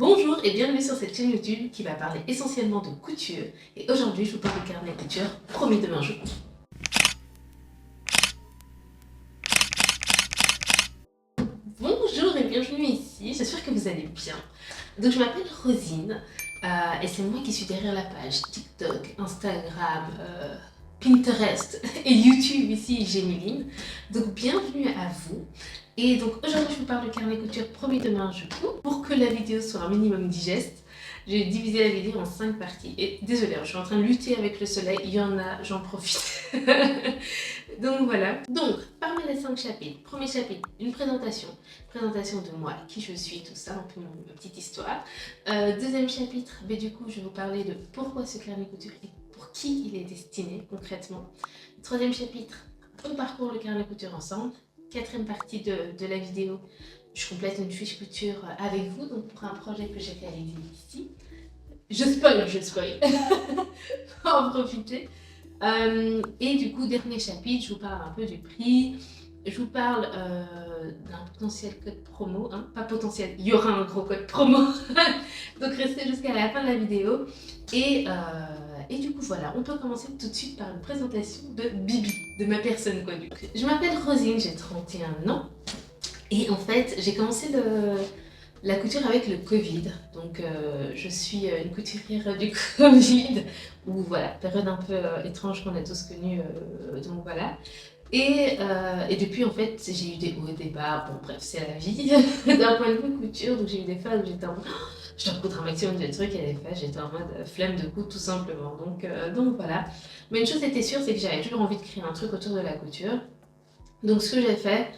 Bonjour et bienvenue sur cette chaîne YouTube qui va parler essentiellement de couture. Et aujourd'hui, je vous parle de carnet couture, promis demain jour. Bonjour et bienvenue ici, j'espère que vous allez bien. Donc je m'appelle Rosine et c'est moi qui suis derrière la page TikTok, Instagram, Pinterest et YouTube ici, Gémeline. Donc bienvenue à vous. Et donc aujourd'hui je vous parle de carnet couture promis demain je coupe. Pour que la vidéo soit un minimum digeste, j'ai divisé la vidéo en 5 parties. Et désolée, je suis en train de lutter avec le soleil, il y en a, j'en profite. Donc voilà. Donc parmi les 5 chapitres, premier chapitre, une présentation. Présentation de moi, qui je suis, tout ça, un peu ma petite histoire. Deuxième chapitre, du coup je vais vous parler de pourquoi ce carnet couture et pour qui il est destiné concrètement. Troisième chapitre, on parcourt le carnet couture ensemble. Quatrième partie de la vidéo, je complète une fiche couture avec vous, donc pour un projet que j'ai réalisé ici. Je spoil, faut en profiter. Et du coup, dernier chapitre, je vous parle un peu du prix, je vous parle d'un potentiel code promo, hein, pas potentiel, il y aura un gros code promo, donc restez jusqu'à la fin de la vidéo. Et du coup voilà, on peut commencer tout de suite par une présentation de Bibi, de ma personne quoi du coup. Je m'appelle Rosine, j'ai 31 ans et en fait j'ai commencé la couture avec le Covid. Donc je suis une couturière du Covid, ou voilà, période un peu étrange qu'on a tous connue, donc voilà. Et depuis en fait j'ai eu des hauts et des bas, bon bref c'est la vie d'un point de vue couture, donc j'ai eu des phases où j'étais en mode je dois coudre un maximum de trucs et des fois j'étais en mode flemme de coudre tout simplement, donc voilà. Mais une chose était sûre, c'est que j'avais toujours envie de créer un truc autour de la couture. Donc ce que j'ai fait,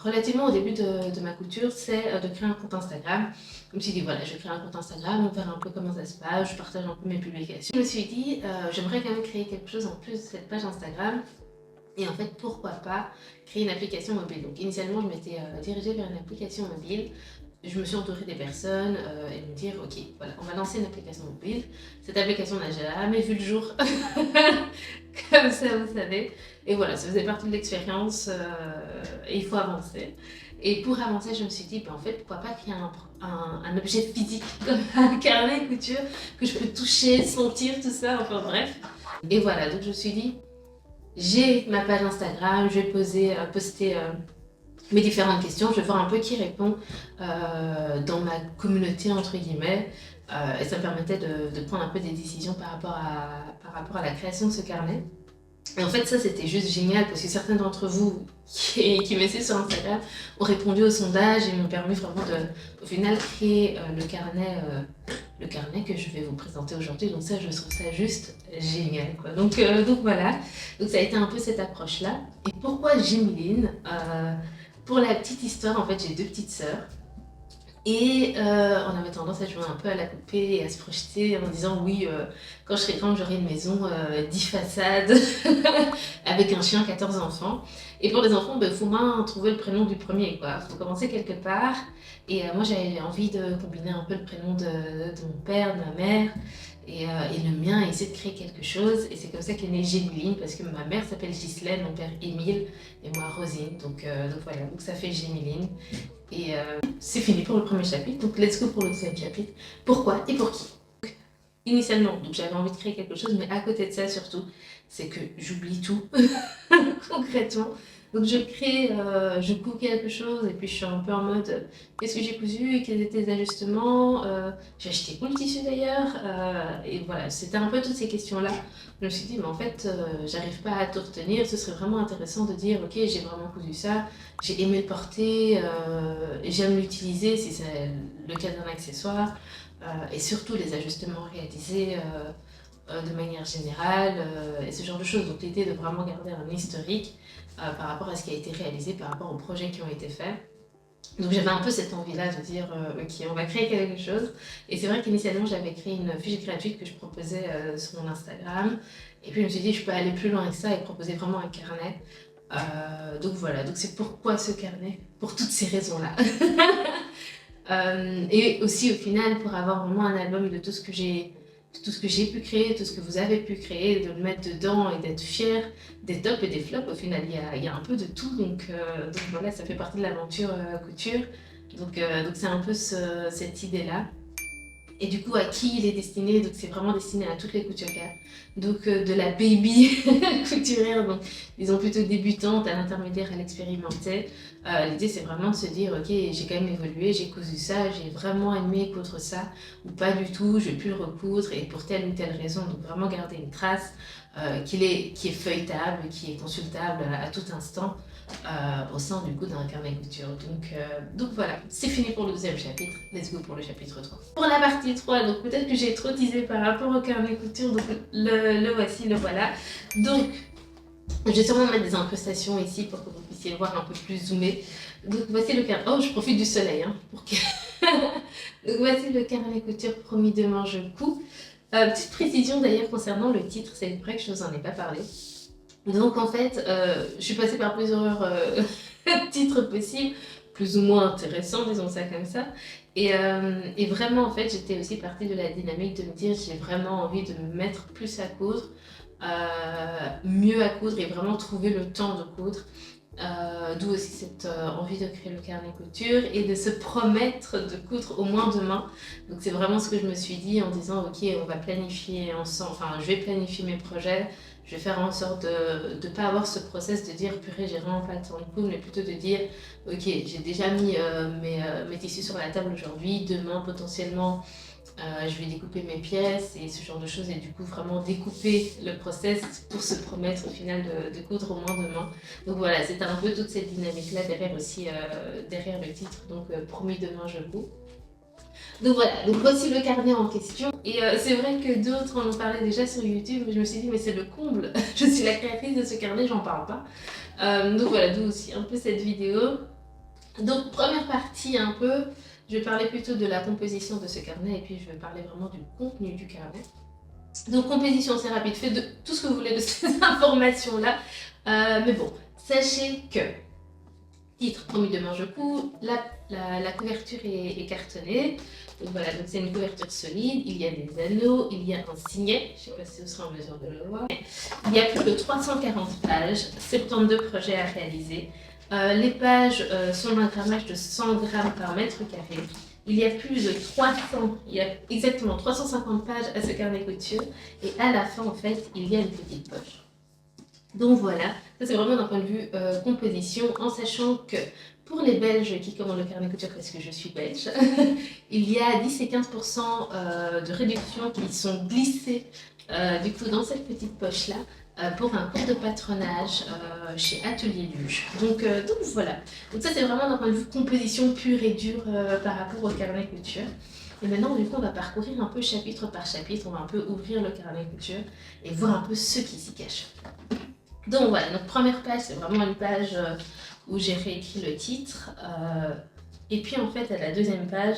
relativement au début de ma couture, c'est de créer un compte Instagram. Je me suis dit voilà, je vais créer un compte Instagram, on verra un peu comment ça se passe, je partage un peu mes publications. Je me suis dit, j'aimerais quand même créer quelque chose en plus de cette page Instagram. Et en fait, pourquoi pas créer une application mobile. Donc initialement, je m'étais dirigée vers une application mobile. Je me suis entourée des personnes et me dire, ok, voilà, on va lancer une application mobile. Cette application n'a jamais vu le jour, comme ça, vous savez. Et voilà, ça faisait partie de l'expérience et il faut avancer. Et pour avancer, je me suis dit, en fait, pourquoi pas créer un objet physique, comme un carnet couture, que je peux toucher, sentir, tout ça, enfin bref. Et voilà, donc je me suis dit, j'ai ma page Instagram, je vais poster mes différentes questions, je vais voir un peu qui répond dans ma communauté entre guillemets et ça me permettait de prendre un peu des décisions par rapport à la création de ce carnet. Et en fait ça c'était juste génial parce que certains d'entre vous qui me suivent sur Instagram ont répondu au sondage et m'ont permis vraiment au final créer le carnet que je vais vous présenter aujourd'hui. Donc ça je trouve ça juste génial quoi. Donc voilà, donc ça a été un peu cette approche là. Et pourquoi Gémeline pour la petite histoire, en fait, j'ai 2 petites sœurs. Et on avait tendance à jouer un peu à la poupée et à se projeter en disant oui, quand je serai grande, j'aurai une maison 10 façades avec un chien, 14 enfants. Et pour les enfants, il faut moins trouver le prénom du premier, quoi. Il faut commencer quelque part. Et moi, j'avais envie de combiner un peu le prénom de mon père, de ma mère et le mien, et essayer de créer quelque chose. Et c'est comme ça qu'est née Gémeline, parce que ma mère s'appelle Ghislaine, mon père Émile, et moi Rosine. Donc voilà, donc ça fait Gémeline. Et c'est fini pour le premier chapitre, donc let's go pour le deuxième chapitre. Pourquoi et pour qui? Initialement, donc j'avais envie de créer quelque chose, mais à côté de ça surtout, c'est que j'oublie tout, concrètement. Donc je crée, je couds quelque chose et puis je suis un peu en mode qu'est-ce que j'ai cousu, quels étaient les ajustements, j'ai acheté combien de tissu d'ailleurs, et voilà, c'était un peu toutes ces questions-là. Je me suis dit, mais en fait, j'arrive pas à tout retenir, ce serait vraiment intéressant de dire, ok, j'ai vraiment cousu ça, j'ai aimé le porter, j'aime l'utiliser si c'est le cas d'un accessoire, et surtout les ajustements réalisés de manière générale, et ce genre de choses. Donc l'idée de vraiment garder un historique par rapport à ce qui a été réalisé, par rapport aux projets qui ont été faits. Donc j'avais un peu cette envie-là de dire ok, on va créer quelque chose. Et c'est vrai qu'initialement j'avais créé une fiche gratuite que je proposais sur mon Instagram. Et puis je me suis dit je peux aller plus loin que ça et proposer vraiment un carnet. Donc voilà, donc c'est pourquoi ce carnet, pour toutes ces raisons-là. Et aussi au final pour avoir vraiment un album de tout ce que j'ai pu créer, tout ce que vous avez pu créer, de le mettre dedans et d'être fier des tops et des flops. Au final, il y a un peu de tout, donc voilà, ça fait partie de l'aventure couture. Donc c'est un peu cette idée-là. Et du coup, à qui il est destiné? Donc, c'est vraiment destiné à toutes les couturières. Donc, de la baby couturière, donc, disons plutôt débutante, à l'intermédiaire, à l'expérimentée. L'idée, c'est vraiment de se dire, ok, j'ai quand même évolué, j'ai cousu ça, j'ai vraiment aimé coudre ça, ou pas du tout, je vais plus le recoudre, et pour telle ou telle raison. Donc, vraiment garder une trace qui est feuilletable, qui est consultable à tout instant. Au sein du coup d'un carnet couture. Donc voilà, c'est fini pour le deuxième chapitre. Let's go pour le chapitre 3. Pour la partie 3, donc peut-être que j'ai trop teasé par rapport au carnet couture, donc le voici, le voilà. Donc, je vais sûrement mettre des incrustations ici pour que vous puissiez voir un peu plus zoomé. Donc voici le carnet. Oh, je profite du soleil, hein, pour que... Donc voici le carnet couture promis demain je couds. Petite précision d'ailleurs concernant le titre, c'est vrai que je ne vous en ai pas parlé. Donc en fait, je suis passée par plusieurs titres possibles, plus ou moins intéressants, disons ça comme ça. Et vraiment, en fait, j'étais aussi partie de la dynamique de me dire j'ai vraiment envie de me mettre plus à coudre, mieux à coudre et vraiment trouver le temps de coudre. D'où aussi cette envie de créer le carnet couture et de se promettre de coudre au moins demain. Donc c'est vraiment ce que je me suis dit en disant ok, on va planifier ensemble, enfin je vais planifier mes projets, je vais faire en sorte de ne pas avoir ce process de dire purée j'ai vraiment pas le temps de coudre, mais plutôt de dire ok, j'ai déjà mis mes tissus sur la table aujourd'hui, demain potentiellement je vais découper mes pièces et ce genre de choses et du coup vraiment découper le process pour se promettre au final de coudre au moins demain. Donc voilà, c'était un peu toute cette dynamique là derrière aussi, derrière le titre, donc promis demain je couds. Donc voilà, donc voici le carnet en question. Et c'est vrai que d'autres en ont parlé déjà sur YouTube, mais je me suis dit mais c'est le comble, je suis la créatrice de ce carnet, j'en parle pas. Donc voilà, d'où aussi un peu cette vidéo. Donc première partie un peu, je vais parler plutôt de la composition de ce carnet et puis je vais parler vraiment du contenu du carnet. Donc composition c'est rapide, faites de, tout ce que vous voulez de ces informations là. Mais bon, sachez que titre promis demain je couds, la couverture est cartonnée. Donc voilà, donc c'est une couverture solide, il y a des anneaux, il y a un signet, je ne sais pas si vous serez en mesure de le voir. Il y a plus de 340 pages, 72 projets à réaliser. Les pages sont d'un grammage de 100 grammes par mètre carré. Il y a plus de 300, il y a exactement 350 pages à ce carnet couture. Et à la fin, en fait, il y a une petite poche. Donc voilà, ça c'est vraiment d'un point de vue composition, en sachant que pour les Belges qui commandent le carnet couture, parce que je suis belge, il y a 10 et 15% de réduction qui sont glissées du coup dans cette petite poche-là pour un cours de patronage chez Atelier Luge. Donc voilà, donc ça c'est vraiment d'un point de vue composition pure et dure par rapport au carnet couture. Et maintenant, du coup, on va parcourir un peu chapitre par chapitre, on va un peu ouvrir le carnet couture et voir un peu ce qui s'y cache. Donc voilà, notre première page, c'est vraiment une page où j'ai réécrit le titre. Et puis en fait, à la deuxième page,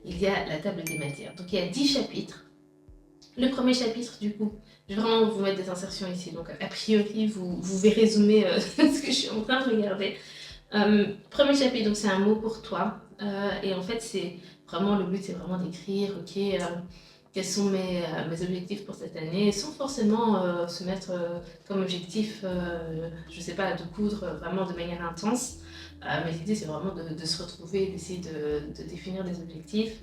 il y a la table des matières. Donc il y a 10 chapitres. Le premier chapitre, du coup, je vais vraiment vous mettre des insertions ici. Donc a priori, vous verrez zoomer ce que je suis en train de regarder. Premier chapitre, donc c'est un mot pour toi. Et en fait, c'est vraiment, le but, c'est vraiment d'écrire, ok, quels sont mes objectifs pour cette année, sans forcément se mettre comme objectif, je sais pas, de coudre vraiment de manière intense. Mais l'idée, c'est vraiment de se retrouver, d'essayer de définir des objectifs.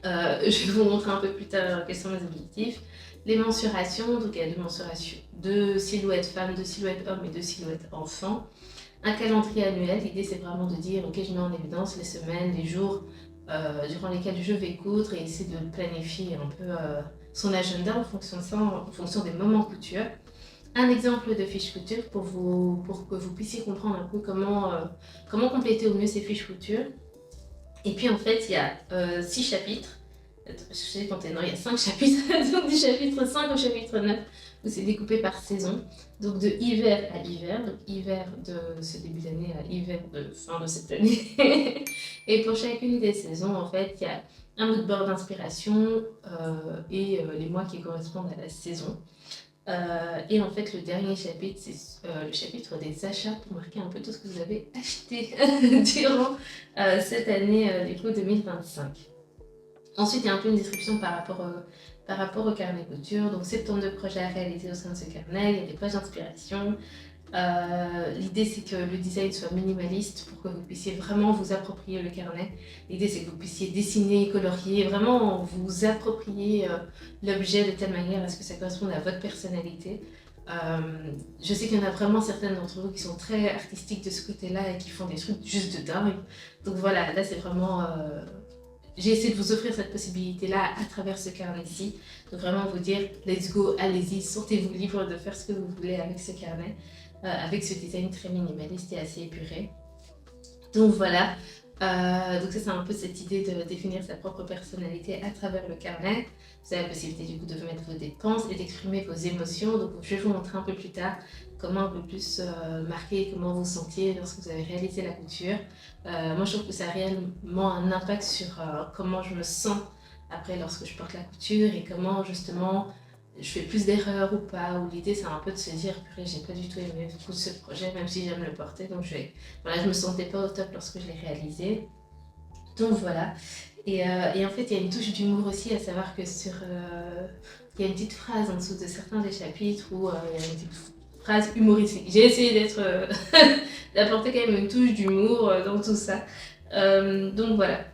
Je vais vous montrer un peu plus tard quels sont mes objectifs. Les mensurations, donc il y a deux mensurations, 2 silhouettes femmes, 2 silhouettes hommes et 2 silhouettes enfants. Un calendrier annuel, l'idée c'est vraiment de dire ok, je mets en évidence les semaines, les jours durant lesquels je vais coudre et essayer de planifier un peu son agenda en fonction de ça, en fonction des moments couture. Un exemple de fiche couture pour que vous puissiez comprendre un peu comment compléter au mieux ces fiches couture. Et puis en fait, il y a 6 chapitres. Je sais compter, non, il y a 5 chapitres, donc du chapitre 5 au chapitre 9, où c'est découpé par saison. Donc de hiver à hiver, donc hiver de ce début d'année à hiver de fin de cette année. Et pour chacune des saisons, en fait, il y a un mood board d'inspiration et les mois qui correspondent à la saison. Et en fait, le dernier chapitre, c'est le chapitre des achats pour marquer un peu tout ce que vous avez acheté durant cette année du coup 2025. Ensuite, il y a un peu une description par rapport au carnet couture. Donc 72 projets à réaliser au sein de ce carnet, il y a des pages d'inspiration, L'idée c'est que le design soit minimaliste pour que vous puissiez vraiment vous approprier le carnet. L'idée c'est que vous puissiez dessiner, colorier, vraiment vous approprier l'objet de telle manière à ce que ça corresponde à votre personnalité. Je sais qu'il y en a vraiment certaines d'entre vous qui sont très artistiques de ce côté-là et qui font des trucs juste de dingue. Donc voilà, là c'est vraiment... j'ai essayé de vous offrir cette possibilité-là à travers ce carnet-ci. Donc vraiment vous dire, let's go, allez-y, sortez-vous libre de faire ce que vous voulez avec ce carnet. Avec ce design très minimaliste et assez épuré. Donc voilà, donc ça c'est un peu cette idée de définir sa propre personnalité à travers le carnet. Vous avez la possibilité du coup de mettre vos dépenses et d'exprimer vos émotions. Donc je vais vous montrer un peu plus tard comment un peu plus marquer comment vous sentiez lorsque vous avez réalisé la couture. Moi je trouve que ça a réellement un impact sur comment je me sens après lorsque je porte la couture et comment justement je fais plus d'erreurs ou pas, ou l'idée c'est un peu de se dire purée j'ai pas du tout aimé beaucoup ce projet même si j'aime le porter, donc voilà, je me sentais pas au top lorsque je l'ai réalisé, donc voilà. Et en fait il y a une touche d'humour aussi, à savoir que il y a une petite phrase en dessous de certains des chapitres où il y a une petite phrase humoristique. J'ai essayé d'apporter quand même une touche d'humour dans tout ça, donc voilà.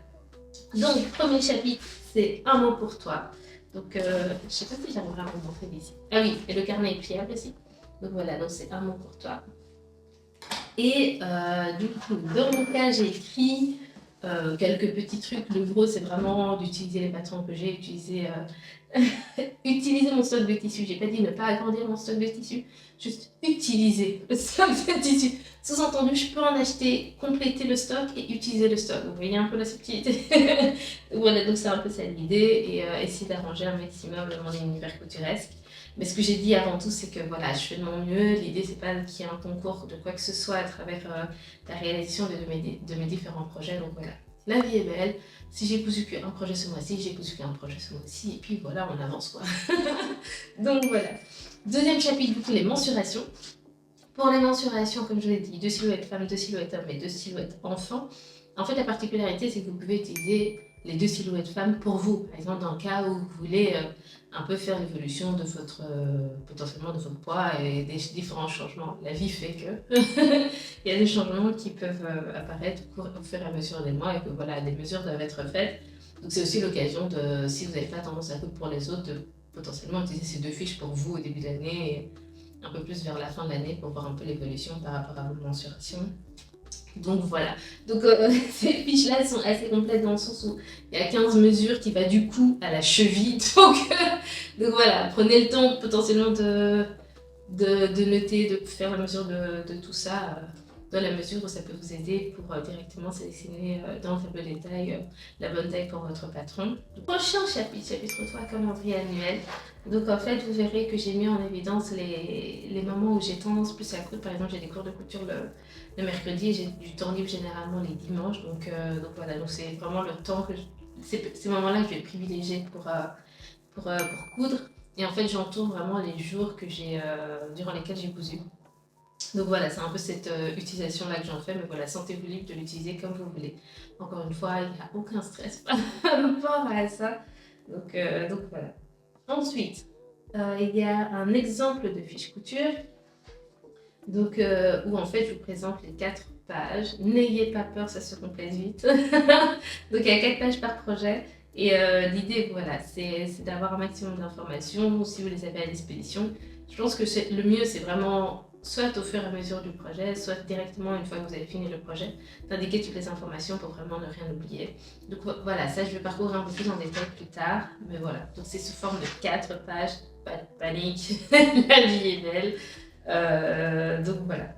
Donc premier chapitre, c'est un mot pour toi. Donc, je ne sais pas si j'arriverai à vous montrer d'ici. Ah oui, et le carnet est pliable aussi. Donc voilà, donc c'est un mot pour toi. Et du coup, dans mon cas, j'ai écrit quelques petits trucs. Le gros, c'est vraiment d'utiliser les patrons que j'ai utilisés. Utiliser mon stock de tissu. J'ai pas dit ne pas agrandir mon stock de tissu, juste utiliser le stock de tissu. Sous-entendu, je peux en acheter, compléter le stock et utiliser le stock. Vous voyez un peu la subtilité. Voilà, donc c'est un peu ça l'idée, et essayer d'arranger un maximum mon univers couturesque. Mais ce que j'ai dit avant tout, c'est que voilà, je fais de mon mieux. L'idée, c'est pas qu'il y ait un concours de quoi que ce soit à travers la réalisation de mes différents projets. Donc voilà, la vie est belle. Si j'ai cousu qu'un projet ce mois-ci, j'ai cousu qu'un projet ce mois-ci, et puis voilà, on avance quoi. Donc voilà. Deuxième chapitre, du coup, les mensurations. Pour les mensurations, comme je l'ai dit, 2 silhouettes femmes, 2 silhouettes hommes et 2 silhouettes enfants. En fait, la particularité, c'est que vous pouvez utiliser les 2 silhouettes femmes pour vous. Par exemple, dans le cas où vous voulez un peu faire l'évolution de votre, potentiellement de votre poids et des différents changements. La vie fait que il y a des changements qui peuvent apparaître au fur et à mesure des mois, et que voilà, des mesures doivent être faites. Donc c'est aussi l'occasion de, si vous n'avez pas tendance à coudre pour les autres, de potentiellement utiliser ces 2 fiches pour vous au début de l'année et un peu plus vers la fin de l'année pour voir un peu l'évolution par rapport à vos mensurations. Donc voilà, donc ces fiches-là sont assez complètes dans le sens où il y a 15 mesures qui va du cou à la cheville. Donc voilà, prenez le temps potentiellement de noter, de faire la mesure de tout ça, dans la mesure où ça peut vous aider pour directement sélectionner dans le tableau de détail la bonne taille pour votre patron. Prochain chapitre, chapitre 3, calendrier annuel. Donc en fait, vous verrez que j'ai mis en évidence les moments où j'ai tendance plus à coudre. Par exemple, j'ai des cours de couture le mercredi et j'ai du temps libre généralement les dimanches. Donc voilà, donc c'est vraiment le temps que ces moments-là que je vais privilégier pour coudre. Et en fait, j'entoure vraiment les jours que durant lesquels j'ai cousu. Donc voilà, c'est un peu cette utilisation-là que j'en fais, mais voilà, sentez-vous libre de l'utiliser comme vous voulez. Encore une fois, il n'y a aucun stress par rapport à ça. Donc voilà. Ensuite, il y a un exemple de fiche couture, donc, où en fait je vous présente les 4 pages. N'ayez pas peur, ça se complète vite. Donc il y a 4 pages par projet. Et l'idée, voilà, c'est d'avoir un maximum d'informations si vous les avez à disposition. Je pense que le mieux, c'est vraiment soit au fur et à mesure du projet, soit directement une fois que vous avez fini le projet, d'indiquer toutes les informations pour vraiment ne rien oublier. Donc voilà, ça je vais parcourir un peu plus en détail plus tard, mais voilà. Donc c'est sous forme de 4 pages, pas de panique, la vie est belle. Donc voilà.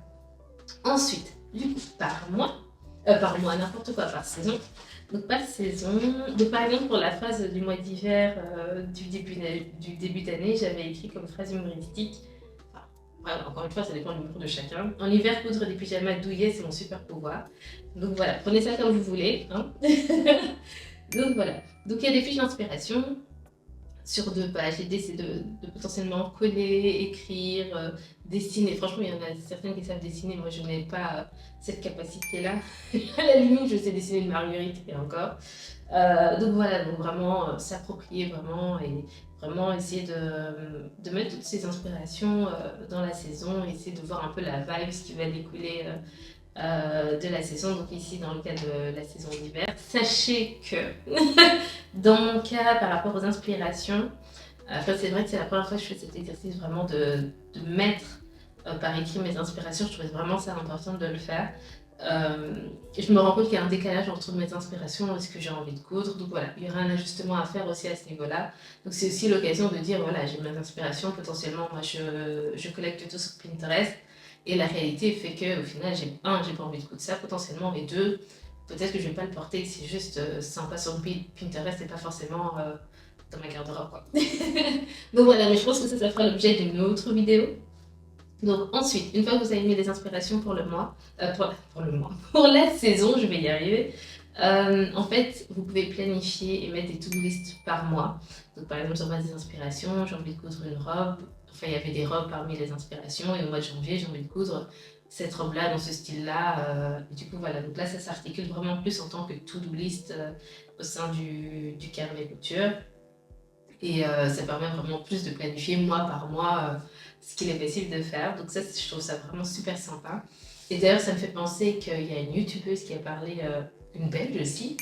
Ensuite, du coup, par mois, n'importe quoi, par saison. Donc par saison, donc par exemple pour la phrase du mois d'hiver du début d'année, j'avais écrit comme phrase humoristique. Voilà, encore une fois, ça dépend du l'humour de chacun. En hiver, coudre des pyjamas douillets, c'est mon super pouvoir. Donc voilà, prenez ça comme vous voulez. Hein. Donc voilà. Donc il y a des fiches d'inspiration. sur 2 pages. L'idée, c'est de potentiellement coller, écrire, dessiner. Franchement, il y en a certaines qui savent dessiner. Moi, je n'ai pas cette capacité-là. À la limite, je sais dessiner une marguerite et encore. Donc voilà, donc vraiment s'approprier vraiment et vraiment essayer de mettre toutes ces inspirations dans la saison, essayer de voir un peu la vibe, ce qui va découler de la saison. Donc ici, dans le cas de la saison d'hiver, sachez que dans mon cas, par rapport aux inspirations, enfin, c'est vrai que c'est la première fois que je fais cet exercice vraiment de mettre par écrit mes inspirations. Je trouvais vraiment ça important de le faire. Je me rends compte qu'il y a un décalage entre mes inspirations et ce que j'ai envie de coudre. Donc voilà, il y aura un ajustement à faire aussi à ce niveau-là. Donc c'est aussi l'occasion de dire, voilà, j'ai mes inspirations. Potentiellement, moi, je collecte tout sur Pinterest. Et la réalité fait qu'au final, j'ai pas envie de coudre ça potentiellement. Et deux, peut-être que je vais pas le porter. C'est juste sympa sur Pinterest et pas forcément dans ma garde-robe, quoi. Donc voilà, mais je pense que ça fera l'objet d'une autre vidéo. Donc ensuite, une fois que vous avez mis les inspirations pour le mois, pour la saison, je vais y arriver. En fait, vous pouvez planifier et mettre des to-do list par mois. Donc par exemple, sur base des inspirations, j'ai envie de coudre une robe. Enfin, il y avait des robes parmi les inspirations et au mois de janvier, j'ai envie de coudre cette robe-là dans ce style-là. Et du coup, voilà. Donc là, ça s'articule vraiment plus en tant que to-do list au sein du carnet couture. Et ça permet vraiment plus de planifier mois par mois ce qu'il est possible de faire. Donc ça, je trouve ça vraiment super sympa. Et d'ailleurs, ça me fait penser qu'il y a une youtubeuse qui a parlé, une belge aussi,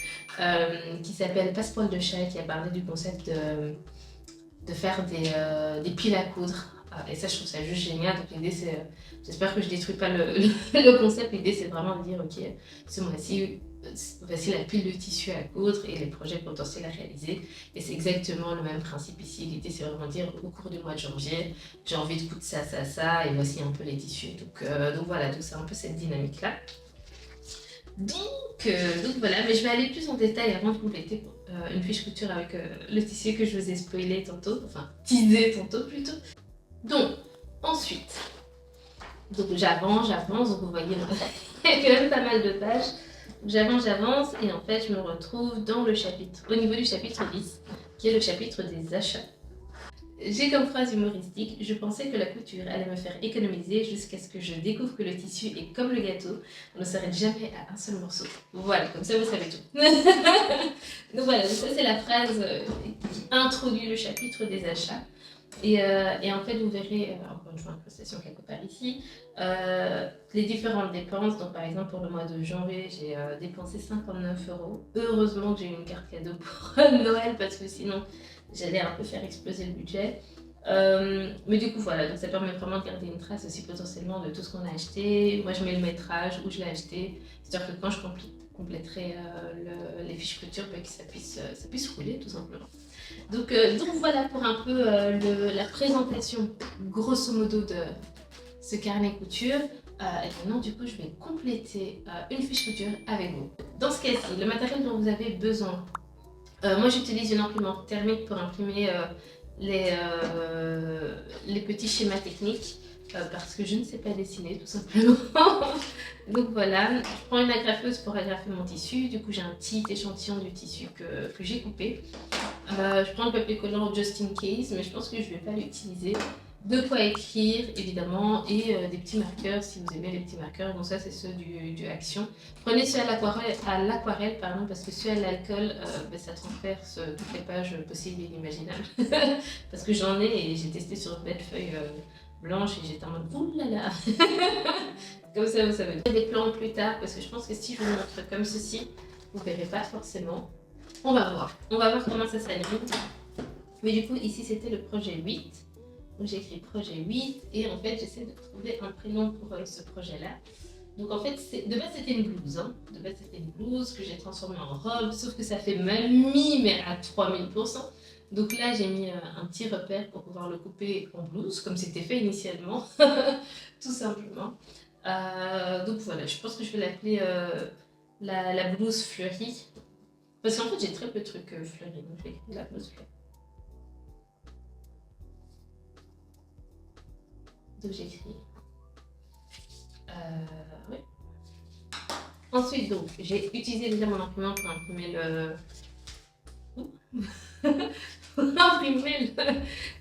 qui s'appelle Passepoil de Chat, qui a parlé du concept de faire des piles à coudre. Et ça, je trouve ça juste génial. Donc l'idée, c'est, j'espère que je détruis pas le concept. L'idée, c'est vraiment de dire, ok, ce mois-ci, voici la pile de tissu à coudre et les projets potentiels à réaliser. Et c'est exactement le même principe ici. L'idée, c'est vraiment de dire, au cours du mois de janvier, j'ai envie de coudre ça, ça, ça, et voici un peu les tissus. Donc voilà, donc c'est un peu cette dynamique-là. Donc voilà, mais je vais aller plus en détail avant de compléter une fiche couture avec le tissu que je vous ai spoilé tantôt, enfin teasé tantôt plutôt. Donc ensuite, donc j'avance, donc vous voyez, il y a quand même pas mal de pages. J'avance et en fait je me retrouve dans le chapitre, au niveau du chapitre 10, qui est le chapitre des achats. J'ai comme phrase humoristique, je pensais que la couture allait me faire économiser jusqu'à ce que je découvre que le tissu est comme le gâteau, on ne s'arrête jamais à un seul morceau. Voilà, comme ça vous savez tout. Donc voilà, donc ça c'est la phrase qui introduit le chapitre des achats. Et en fait, vous verrez, encore une fois, incrustation quelque part ici, les différentes dépenses. Donc, par exemple, pour le mois de janvier, j'ai dépensé 59 €. Heureusement que j'ai eu une carte cadeau pour Noël, parce que sinon, j'allais un peu faire exploser le budget. Mais du coup, voilà, donc ça permet vraiment de garder une trace aussi potentiellement de tout ce qu'on a acheté. Moi, je mets le métrage, où je l'ai acheté, c'est-à-dire que quand je compléterai les fiches couture, que ça puisse rouler, tout simplement. Donc voilà pour un peu la présentation, grosso modo, de ce carnet couture. Et maintenant, du coup, je vais compléter une fiche couture avec vous. Dans ce cas-ci, le matériel dont vous avez besoin. Moi, j'utilise une imprimante thermique pour imprimer les petits schémas techniques. Parce que je ne sais pas dessiner tout simplement. Donc voilà, je prends une agrafeuse pour agrafer mon tissu. Du coup, j'ai un petit échantillon du tissu que j'ai coupé. Je prends le papier collant just in case, mais je pense que je ne vais pas l'utiliser. De quoi écrire, évidemment, et des petits marqueurs, si vous aimez les petits marqueurs. Donc ça, c'est ceux du Action. Prenez ceux à l'aquarelle, parce que ceux à l'alcool, ça transperce toutes les pages possibles et inimaginables. Parce que j'en ai et j'ai testé sur une belle feuille blanche et j'étais en mode ouh là là. Comme ça, vous savez. Des plans plus tard, parce que je pense que si je vous montre comme ceci, vous ne verrez pas forcément. On va voir comment ça s'anime. Mais du coup, ici, c'était le projet 8. Donc, j'ai écrit projet 8 et en fait, j'essaie de trouver un prénom pour ce projet-là. Donc, en fait, de base, c'était une blouse. Hein. De base, c'était une blouse que j'ai transformée en robe, sauf que ça fait mamie, mais à 3000%. Donc là, j'ai mis un petit repère pour pouvoir le couper en blouse, comme c'était fait initialement, tout simplement. Donc voilà, je pense que je vais l'appeler la blouse fleurie. Parce qu'en fait, j'ai très peu de trucs fleuris, donc je vais écrire la blouse fleurie. Donc j'écris. Oui. Ensuite, donc, j'ai utilisé déjà mon imprimante pour imprimer le. imprimer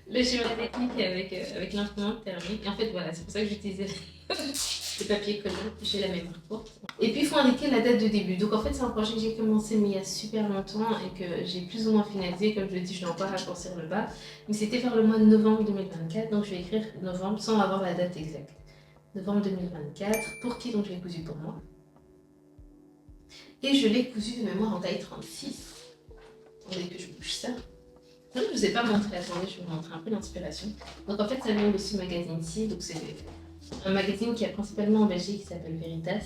le schéma technique avec l'imprimante thermique. Et en fait, voilà, c'est pour ça que j'utilisais le papier collant. J'ai la mémoire courte. Et puis, il faut indiquer la date de début. Donc, en fait, c'est un projet que j'ai commencé mais il y a super longtemps et que j'ai plus ou moins finalisé. Comme je le dis, je dois encore raccourcir le bas. Mais c'était vers le mois de novembre 2024. Donc, je vais écrire novembre sans avoir la date exacte. Novembre 2024. Pour qui? Donc, je l'ai cousu pour moi. Et je l'ai cousu de mémoire en taille 36. Attendez que je bouge ça. Je ne vous ai pas montré, attendez, je vais vous montrer un peu l'inspiration. Donc en fait, ça vient de ce magazine-ci. Donc c'est un magazine qui est principalement en Belgique qui s'appelle Veritas.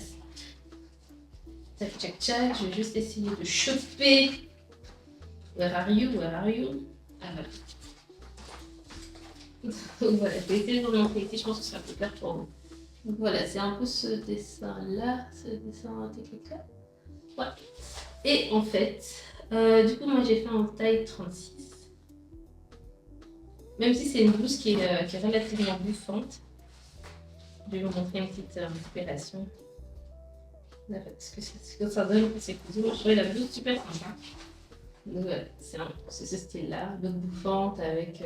Tac, tchac, tchac. Je vais juste essayer de choper. Where are you? Where are you? Ah voilà. Donc voilà, je vais essayer de vous montrer ici. Je pense que ce sera plus clair pour vous. Donc voilà, c'est un peu ce dessin-là, ce dessin technique-là. Voilà. Et en fait, du coup, moi j'ai fait en taille 36. Même si c'est une blouse qui est relativement bouffante. Je vais vous montrer une petite récupération. Ce que ça donne pour ces cousus. Moi, je trouvais la blouse super sympa. Donc voilà, c'est ce style-là. Blouse bouffante avec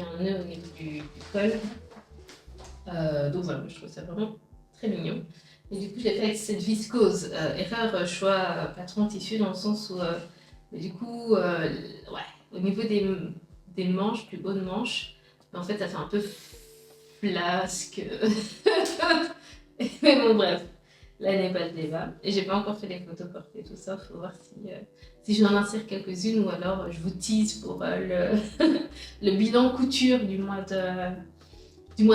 un nœud au niveau du col. Donc voilà, je trouve ça vraiment très mignon. Et du coup, je l'ai fait avec cette viscose. Erreur, choix patron tissu dans le sens où, du coup, ouais, au niveau des manches, plus haut de manche, en fait, ça fait un peu flasque. Mais bon, bref, là n'est pas le débat. Et j'ai pas encore fait les photos portées, tout ça. Faut voir si j'en insère quelques-unes ou alors je vous tease pour le bilan couture du mois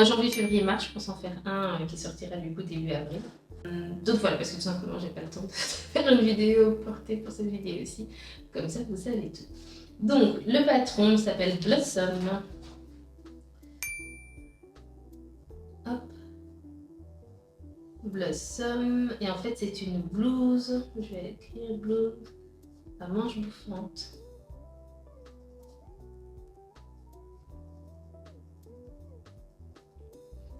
janvier, février, mars. Je pense en faire un qui sortira du coup début avril. Donc voilà, parce que tout simplement, j'ai pas le temps de faire une vidéo portée pour cette vidéo aussi. Comme ça, vous savez tout. Donc, le patron s'appelle Blossom. Hop. Blossom. Et en fait, c'est une blouse. Je vais écrire blouse à manche bouffante.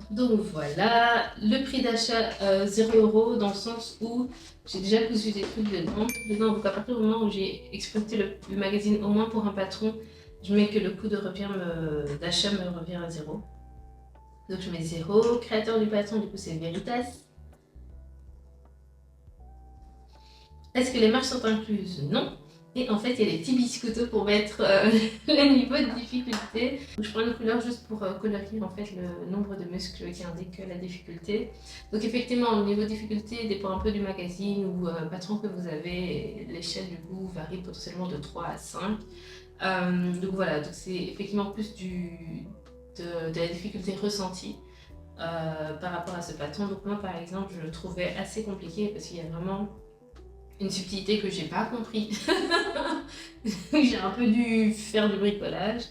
Donc voilà, le prix d'achat 0 € dans le sens où j'ai déjà cousu des trucs dedans. Donc à partir du moment où j'ai exploité le magazine au moins pour un patron, je mets que le coût de revient d'achat me revient à 0. Donc je mets 0. Créateur du patron, du coup c'est Veritas. Est-ce que les marges sont incluses? Non. Et en fait, il y a des petits biscottos pour mettre le niveau de difficulté. Donc, je prends une couleur juste pour colorier en fait le nombre de muscles qui indique la difficulté. Donc effectivement, le niveau de difficulté dépend un peu du magazine ou patron que vous avez. L'échelle du coup varie potentiellement de 3 à 5. Donc voilà, donc c'est effectivement plus de la difficulté ressentie par rapport à ce patron. Donc moi par exemple, je le trouvais assez compliqué parce qu'il y a vraiment une subtilité que j'ai pas compris. J'ai un peu dû faire du bricolage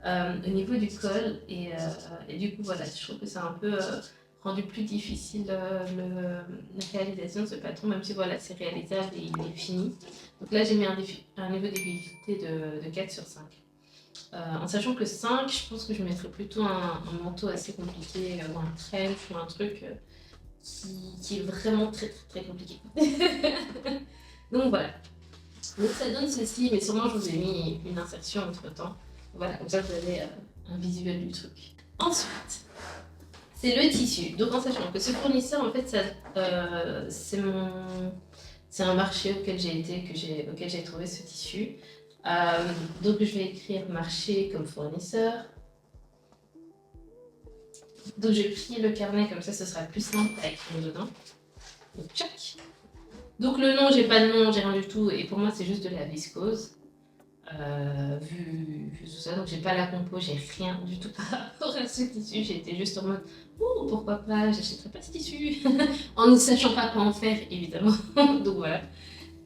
au niveau du col et du coup voilà, je trouve que c'est un peu rendu plus difficile la réalisation de ce patron, même si voilà, c'est réalisable et il est fini. Donc là j'ai mis un niveau de difficulté de 4 sur 5. En sachant que 5, je pense que je mettrais plutôt un manteau assez compliqué ou un trench ou un truc qui est vraiment très très très compliqué. Donc voilà. Donc ça donne ceci, mais sûrement je vous ai mis une insertion entre temps. Voilà, comme ça vous avez un visuel du truc. Ensuite, c'est le tissu. Donc en sachant que ce fournisseur, en fait, c'est un marché auquel j'ai été, auquel j'ai trouvé ce tissu. Donc je vais écrire marché comme fournisseur. Donc j'ai pris le carnet, comme ça ce sera plus simple à écrire dedans. Donc tchac. Donc le nom, j'ai pas de nom, j'ai rien du tout, et pour moi c'est juste de la viscose. Vu tout ça, donc j'ai pas la compo, j'ai rien du tout par rapport à ce tissu. J'étais juste en mode, oh pourquoi pas, j'achèterai pas ce tissu, en ne sachant pas quoi en faire évidemment. Donc voilà.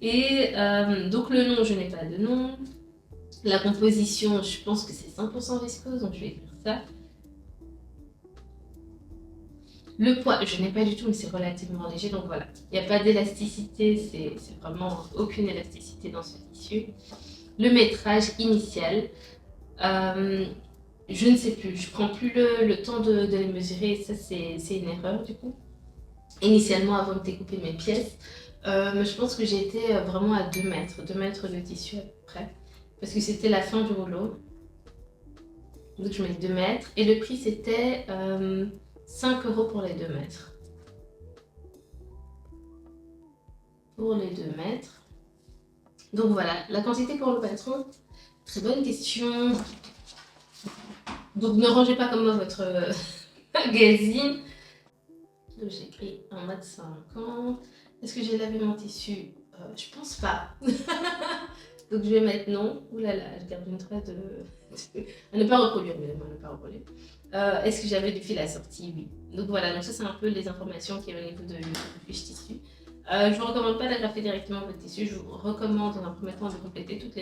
Et donc le nom, je n'ai pas de nom. La composition, je pense que c'est 100% viscose, donc je vais écrire ça. Le poids, je n'ai pas du tout, mais c'est relativement léger, donc voilà. Il n'y a pas d'élasticité, c'est vraiment aucune élasticité dans ce tissu. Le métrage initial, je ne sais plus, je prends plus le temps de les mesurer, ça c'est une erreur du coup. Initialement, avant de découper mes pièces, mais je pense que j'ai été vraiment à 2 mètres de tissu à peu près. parce que c'était la fin du rouleau. Donc je mets 2 mètres et le prix c'était 5 € pour les 2 mètres. Pour les 2 mètres. Donc voilà, la quantité pour le patron, très bonne question. Donc ne rangez pas comme moi votre magazine. Donc j'ai écrit 1,50 m. Est-ce que j'ai lavé mon tissu? Je pense pas. Donc je vais mettre non. Ouh là là, je garde une trace de... à ne pas reproduire, mais à ne pas reproduire. Est-ce que j'avais du fil assorti? Oui. Donc voilà, donc ça c'est un peu les informations qui est au niveau de fiche tissu. Je ne vous recommande pas d'agrafer directement votre tissu. Je vous recommande dans un premier temps de compléter toutes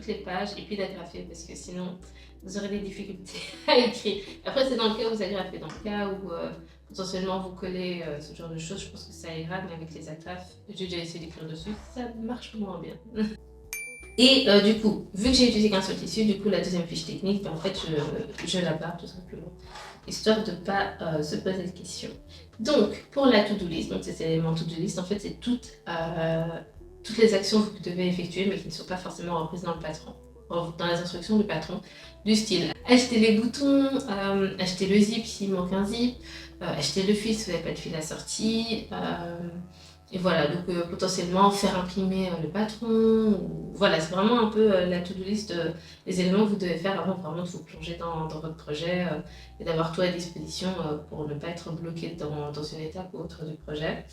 les pages et puis d'agrafer parce que sinon vous aurez des difficultés à écrire. Après c'est dans le cas où vous agrafez, dans le cas où potentiellement vous collez ce genre de choses, je pense que ça ira, mais avec les agrafes, j'ai déjà essayé d'écrire dessus, ça marche moins bien. Et du coup, vu que j'ai utilisé qu'un seul tissu, du coup la deuxième fiche technique, ben, en fait je la barre tout simplement, histoire de ne pas se poser de questions. Donc pour la to-do list, donc ces éléments to-do list, en fait c'est toutes les actions que vous devez effectuer mais qui ne sont pas forcément reprises dans le patron, dans les instructions du patron, du style acheter les boutons, acheter le zip s'il manque un zip, acheter le fil si vous n'avez pas de fil assorti, et voilà, donc potentiellement faire imprimer le patron, voilà, c'est vraiment un peu la to-do list, les éléments que vous devez faire avant vraiment de vous plonger dans votre projet et d'avoir tout à disposition pour ne pas être bloqué dans une étape ou autre du projet.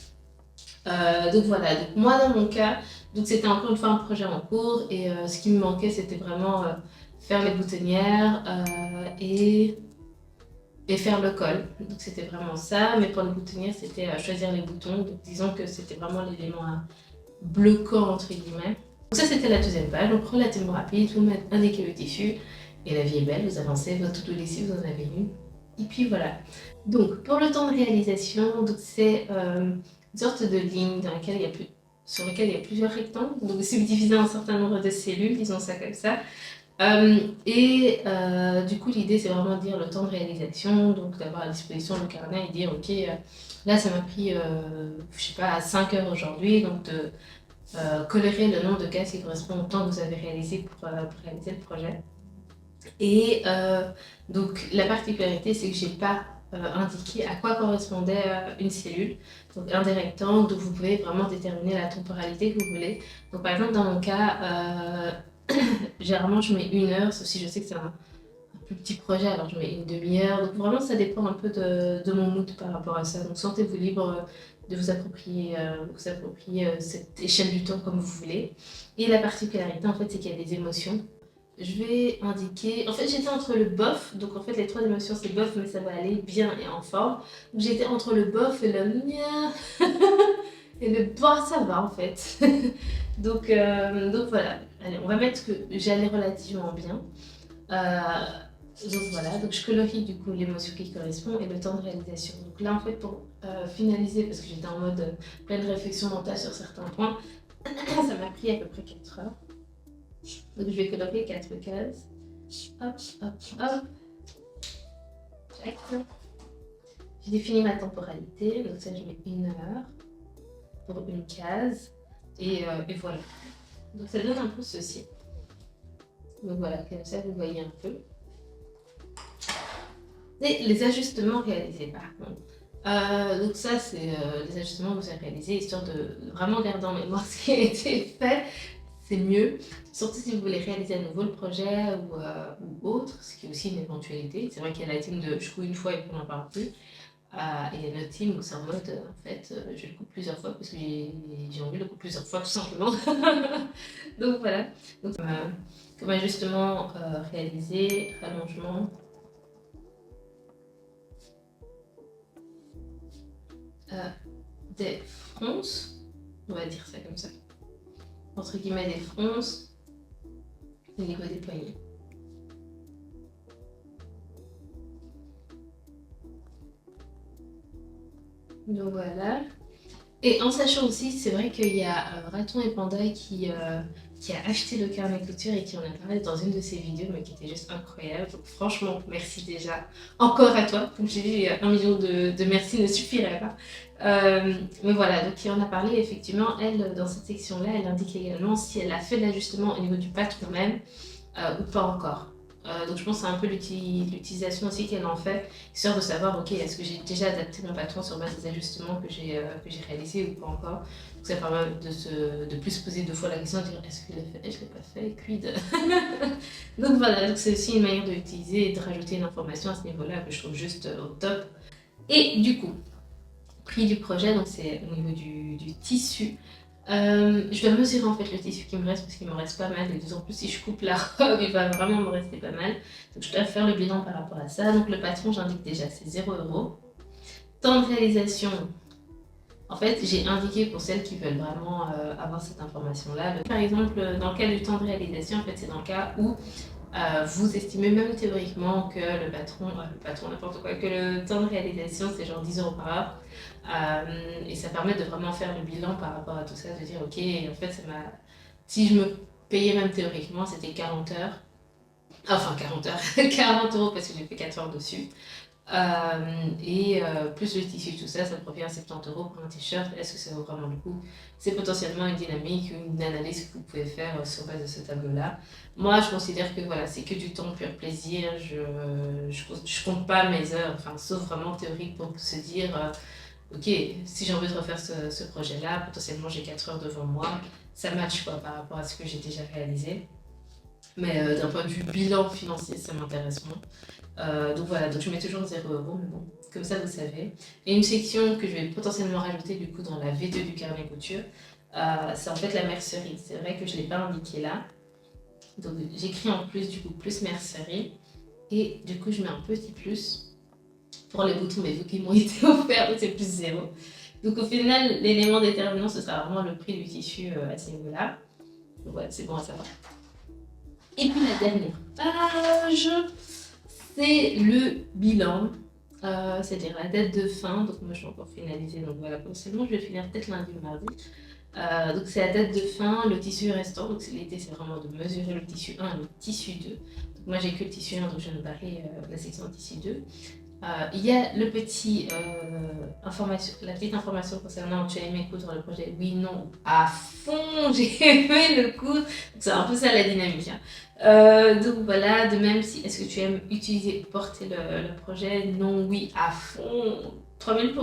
Donc voilà, donc moi dans mon cas, donc c'était encore une fois un projet en cours et ce qui me manquait c'était vraiment faire les boutonnières et faire le col. Donc c'était vraiment ça, mais pour les boutonnières c'était choisir les boutons, donc disons que c'était vraiment l'élément bloquant entre guillemets. Donc ça c'était la deuxième page, donc relativement rapide, vous indiquez le tissu et la vie est belle, vous avancez, votre to-do list si vous en avez une. Et puis voilà. Donc pour le temps de réalisation, c'est une sorte de ligne sur laquelle il y a plusieurs rectangles, donc c'est divisé en un certain nombre de cellules, disons ça comme ça. Du coup l'idée c'est vraiment de dire le temps de réalisation, donc d'avoir à disposition le carnet et dire ok là ça m'a pris je sais pas 5 heures aujourd'hui, donc de colorer le nombre de cases qui correspond au temps que vous avez réalisé pour réaliser le projet. Et donc la particularité c'est que j'ai pas indiqué à quoi correspondait une cellule, donc un des rectangles, donc vous pouvez vraiment déterminer la temporalité que vous voulez. Donc par exemple dans mon cas généralement je mets 1 heure, sauf si je sais que c'est un plus petit projet, alors je mets une demi-heure. Donc vraiment ça dépend un peu de mon mood par rapport à ça. Donc sentez-vous libre de vous approprier cette échelle du temps comme vous voulez. Et la particularité en fait c'est qu'il y a des émotions. Je vais indiquer, en fait j'étais entre le bof, donc en fait les 3 émotions c'est bof mais ça va aller bien et en forme. Donc j'étais entre le bof et le nia et le bah ça va en fait. donc voilà, allez, on va mettre que j'allais relativement bien. Donc voilà, donc je colorie du coup l'émotion qui correspond et le temps de réalisation. Donc là en fait pour finaliser, parce que j'étais en mode pleine réflexion mentale sur certains points, ça m'a pris à peu près 4 heures. Donc je vais colorier 4 cases. Hop, hop, hop. Check. J'ai défini ma temporalité, donc ça je mets 1 heure pour une case. Et voilà. Donc ça donne un peu ceci. Donc voilà, comme ça vous voyez un peu. Et les ajustements réalisés par contre. Donc ça c'est les ajustements que vous avez réalisés, histoire de vraiment garder en mémoire ce qui a été fait. C'est mieux, surtout si vous voulez réaliser à nouveau le projet ou autre, ce qui est aussi une éventualité. C'est vrai qu'il y a la team de je coupe une fois et puis on n'en parle plus. Et il y a notre team où c'est en mode, en fait, je le coupe plusieurs fois parce que j'ai envie de le couper plusieurs fois tout simplement. Donc voilà, donc, comme ajustement réalisé, rallongement. Des fronces, on va dire ça comme ça. Entre guillemets des fronces au niveau des poignets. Donc voilà. Et en sachant aussi, c'est vrai qu'il y a Raton et Panda qui a acheté le carnet couture et qui en a parlé dans une de ses vidéos, mais qui était juste incroyable. Donc franchement, merci déjà encore à toi. Comme je t'ai dit, 1 million de merci ne suffirait pas. Mais voilà, donc il en a parlé, effectivement, elle, dans cette section-là, elle indique également si elle a fait de l'ajustement au niveau du patron même ou pas encore. Donc je pense que c'est un peu l'utilisation aussi qu'elle en fait, histoire de savoir, ok, est-ce que j'ai déjà adapté mon patron sur base des ajustements que j'ai réalisés ou pas encore. Donc ça permet de plus se poser deux fois la question, de dire est-ce que je l'ai fait, je ne l'ai pas fait, quid. Donc voilà, donc c'est aussi une manière de l'utiliser et de rajouter une information à ce niveau-là que je trouve juste au top. Et du coup, prix du projet, donc c'est au niveau du tissu. Je dois mesurer en fait le tissu qui me reste parce qu'il me reste pas mal, et d'autant plus si je coupe la robe, il va vraiment me rester pas mal. Donc je dois faire le bilan par rapport à ça. Donc le patron, j'indique déjà, c'est 0 €. Temps de réalisation, en fait, j'ai indiqué pour celles qui veulent vraiment avoir cette information-là. Par exemple, dans le cas du temps de réalisation, en fait, c'est dans le cas où vous estimez même théoriquement que le patron n'importe quoi, que le temps de réalisation c'est genre 10 € par heure. Et ça permet de vraiment faire le bilan par rapport à tout ça, de dire ok, en fait, si je me payais même théoriquement, c'était 40 heures. Enfin 40 heures, 40 € parce que j'ai fait 4 heures dessus. Plus le tissu, tout ça, ça me revient à 70 € pour un t-shirt. Est-ce que ça vaut vraiment le coup? C'est potentiellement une dynamique, une analyse que vous pouvez faire sur base de ce tableau-là. Moi, je considère que voilà, c'est que du temps pur plaisir. Je compte pas mes heures, enfin, sauf vraiment théorique pour se dire, ok, si j'ai envie de refaire ce projet-là, potentiellement j'ai 4 heures devant moi. Ça match quoi par rapport à ce que j'ai déjà réalisé. Mais d'un point de vue bilan financier, ça m'intéresse moins. Donc voilà, donc je mets toujours 0 €, mais bon, comme ça vous savez. Et une section que je vais potentiellement rajouter du coup dans la V2 du carnet couture, c'est en fait la mercerie. C'est vrai que je ne l'ai pas indiqué là. Donc j'écris en plus du coup plus mercerie. Et du coup je mets un petit plus pour les boutons, mais vu qu'ils m'ont été offerts, donc c'est plus 0. Donc au final, l'élément déterminant, ce sera vraiment le prix du tissu à ce niveau-là. Donc voilà, c'est bon à savoir. Et puis la dernière page, c'est le bilan, c'est-à-dire la date de fin. Donc moi je vais encore finaliser, donc voilà, potentiellement je vais finir peut-être lundi ou mardi. Donc c'est la date de fin, le tissu restant, donc l'idée c'est vraiment de mesurer le tissu 1 et le tissu 2. Donc moi j'ai que le tissu 1, donc je viens de barrer la section tissu 2. Il y a la petite information concernant tu as aimé coudre le projet, oui, non, à fond, j'ai aimé le coudre, c'est un peu ça la dynamique. Donc voilà, de même si est-ce que tu aimes utiliser, porter le projet, non, oui, à fond, 3000%,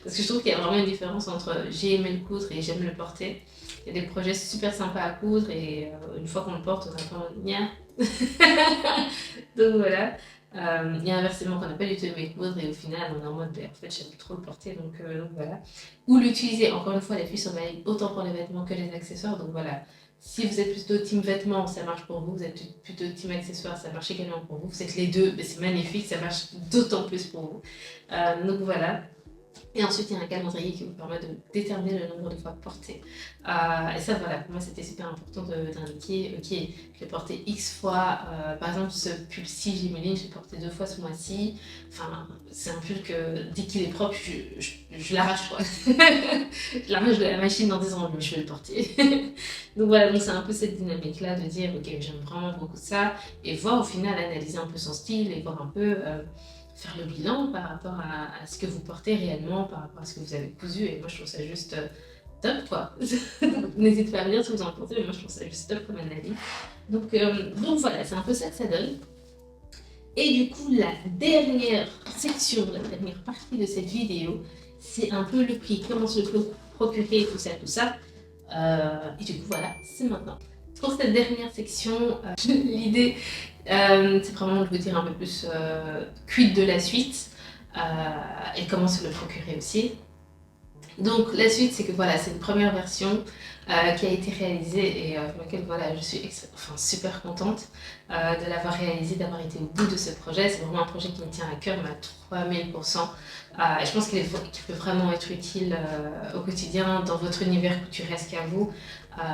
parce que je trouve qu'il y a vraiment une différence entre j'ai aimé le coudre et j'aime le porter. Il y a des projets super sympas à coudre et une fois qu'on le porte, on attend nia. Donc voilà. Et inversement, qu'on n'a pas du tout aimé coudre et au final on est en mode en fait j'aime trop le porter donc voilà. Ou l'utiliser, encore une fois les filles sont valides autant pour les vêtements que les accessoires, donc voilà. Si vous êtes plutôt team vêtements, ça marche pour vous. Vous êtes plutôt team accessoires, ça marche également pour vous. Vous êtes les deux, mais c'est magnifique, ça marche d'autant plus pour vous. Donc voilà. Et ensuite, il y a un calendrier qui vous permet de déterminer le nombre de fois porté. Et ça, voilà, pour moi, c'était super important d'indiquer, ok, je l'ai porté X fois. Par exemple, ce pull-ci, Jimeline, je l'ai porté 2 fois ce mois-ci. Enfin, c'est un pull que, dès qu'il est propre, je l'arrache, quoi. Je l'arrache de la machine dans des endroits, je vais le porter. Donc voilà, donc c'est un peu cette dynamique-là de dire, ok, j'aime vraiment beaucoup ça. Et voir au final, analyser un peu son style et voir un peu... faire le bilan par rapport à ce que vous portez réellement, par rapport à ce que vous avez cousu. Et moi, je trouve ça juste top, quoi. N'hésitez pas à me dire ce que vous en pensez, mais moi, je trouve ça juste top comme analyse. Donc voilà, c'est un peu ça que ça donne. Et du coup, la dernière section, la dernière partie de cette vidéo, c'est un peu le prix, comment se le procurer, tout ça. Et du coup, voilà, c'est maintenant. Pour cette dernière section, l'idée, c'est vraiment de vous dire un peu plus quid de la suite et comment se le procurer aussi. Donc la suite, c'est que voilà, c'est une première version qui a été réalisée et pour laquelle voilà, je suis super contente de l'avoir réalisée, d'avoir été au bout de ce projet. C'est vraiment un projet qui me tient à cœur, mais à 3000%. Et je pense qu'il peut vraiment être utile au quotidien dans votre univers couturesque à vous,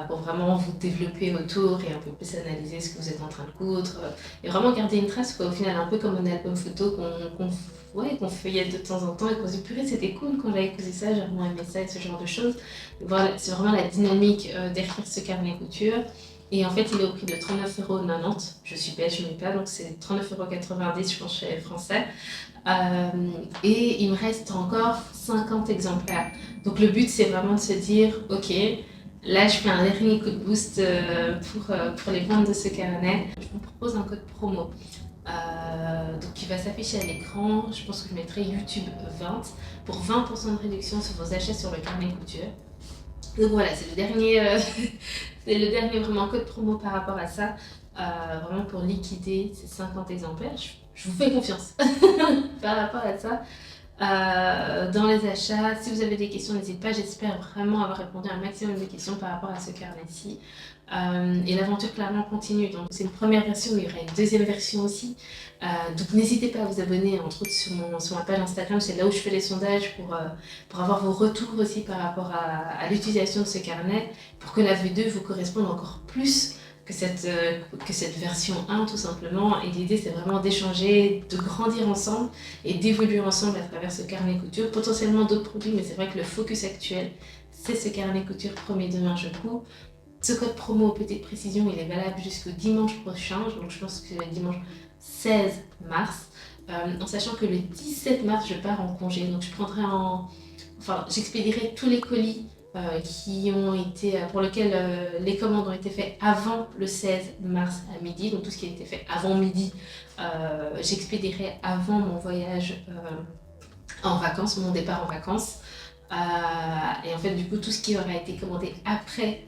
pour vraiment vous développer autour et un peu plus analyser ce que vous êtes en train de coudre et vraiment garder une trace, quoi, au final, un peu comme un album photo qu'on feuillette de temps en temps et qu'on se dit purée, c'était cool quand j'avais cousu ça, j'ai vraiment aimé ça et ce genre de choses. Voilà, c'est vraiment la dynamique derrière ce carnet couture. Et en fait, il est au prix de 39,90 €. Je suis belge, mais pas, donc c'est 39,90 €, je pense, chez Français. Et il me reste encore 50 exemplaires. Donc le but, c'est vraiment de se dire, ok, là, je fais un dernier coup de boost pour les ventes de ce carnet. Je vous propose un code promo. Donc qui va s'afficher à l'écran. Je pense que je mettrai YouTube 20 pour 20% de réduction sur vos achats sur le carnet couture. Donc voilà, c'est le dernier, c'est le dernier vraiment code promo par rapport à ça. Vraiment pour liquider ces 50 exemplaires. Je vous fais confiance par rapport à ça. Dans les achats, si vous avez des questions, n'hésitez pas. J'espère vraiment avoir répondu à un maximum de questions par rapport à ce carnet-ci. Et l'aventure clairement continue. Donc c'est une première version, mais il y aura une deuxième version aussi. Donc n'hésitez pas à vous abonner, entre autres sur ma page Instagram. C'est là où je fais les sondages pour avoir vos retours aussi par rapport à l'utilisation de ce carnet, pour que la V2 vous corresponde encore plus que cette version 1 tout simplement. Et l'idée c'est vraiment d'échanger, de grandir ensemble et d'évoluer ensemble à travers ce carnet couture, potentiellement d'autres produits, mais c'est vrai que le focus actuel c'est ce carnet couture Premier Demain Je Couds. Ce code promo, petite précision, il est valable jusqu'au dimanche prochain, donc je pense que c'est le dimanche 16 mars, en sachant que le 17 mars je pars en congé, donc j'expédierai tous les colis qui ont été, pour lesquels les commandes ont été faites avant le 16 mars à midi, donc tout ce qui a été fait avant midi, j'expédierai avant mon voyage en vacances, mon départ en vacances. Et en fait, du coup, tout ce qui aura été commandé après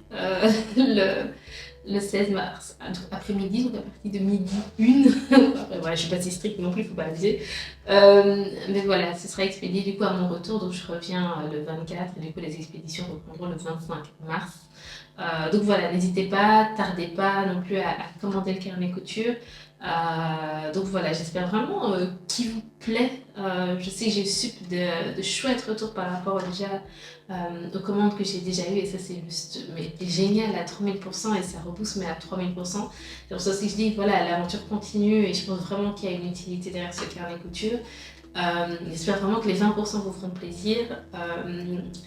le 16 mars, après-midi, donc à partir de midi 1, après, voilà, je suis pas si stricte non plus, il ne faut pas abuser. Mais voilà, ce sera expédié du coup à mon retour, donc je reviens le 24 et du coup les expéditions reprendront le 25 mars. Donc voilà, n'hésitez pas, tardez pas non plus à commander le carnet couture. Donc voilà, j'espère vraiment qu'il vous plaît. Je sais que j'ai eu de chouettes retours par rapport déjà aux commandes que j'ai déjà eues, et ça c'est juste génial à 3000%, et ça repousse mais à 3000%. C'est pour ça que je dis voilà, l'aventure continue et je pense vraiment qu'il y a une utilité derrière ce carnet couture. J'espère vraiment que les 20% vous feront plaisir.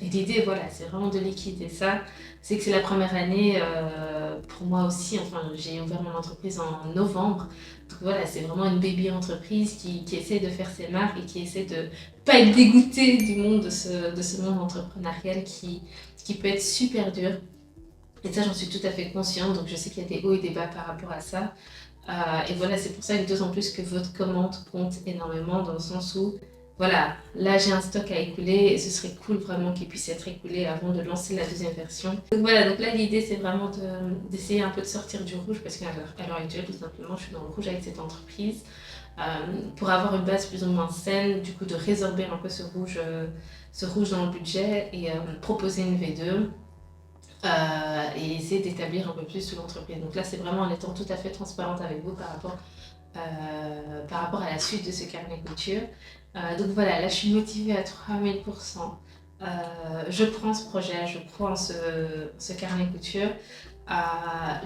Et l'idée, voilà, c'est vraiment de liquider ça. C'est que c'est la première année pour moi aussi. Enfin, j'ai ouvert mon entreprise en novembre. Donc voilà, c'est vraiment une baby entreprise qui essaie de faire ses marques et qui essaie de pas être dégoûtée du monde de ce monde entrepreneurial qui peut être super dur. Et ça, j'en suis tout à fait consciente. Donc je sais qu'il y a des hauts et des bas par rapport à ça. Et voilà, c'est pour ça que d'autant plus que votre commande compte énormément, dans le sens où, voilà, là j'ai un stock à écouler et ce serait cool vraiment qu'il puisse être écoulé avant de lancer la deuxième version. Donc voilà, donc là l'idée c'est vraiment d'essayer un peu de sortir du rouge, parce qu'à l'heure actuelle, tout simplement, je suis dans le rouge avec cette entreprise. Pour avoir une base plus ou moins saine, du coup de résorber un peu ce rouge dans le budget et proposer une V2. Et essayer d'établir un peu plus l'entreprise. Donc là, c'est vraiment en étant tout à fait transparente avec vous par rapport à la suite de ce carnet couture. Donc voilà, là, je suis motivée à 3000%. Je prends ce projet, je crois en ce carnet couture.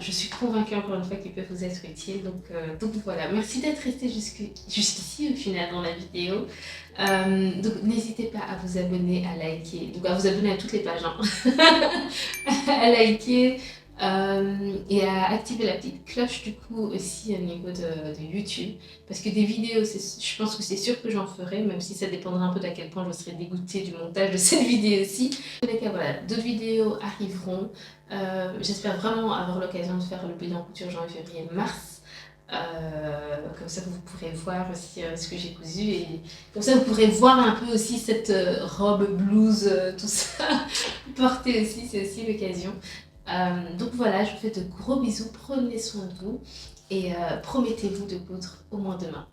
Je suis convaincue encore une fois qu'il peut vous être utile. Donc voilà, merci d'être resté jusqu'ici au final dans la vidéo. Donc n'hésitez pas à vous abonner, à liker, donc à vous abonner à toutes les pages, hein. À liker et à activer la petite cloche du coup aussi au niveau de YouTube, parce que des vidéos, je pense que c'est sûr que j'en ferai, même si ça dépendra un peu d'à quel point je serai dégoûtée du montage de cette vidéo aussi. En tous les cas, voilà, d'autres vidéos arriveront. J'espère vraiment avoir l'occasion de faire le bilan couture janvier, février, mars. Comme ça vous pourrez voir aussi ce que j'ai cousu, et comme ça vous pourrez voir un peu aussi cette robe, blouse, tout ça porter aussi, c'est aussi l'occasion. Donc voilà, je vous fais de gros bisous, prenez soin de vous et promettez-vous de coudre au moins demain.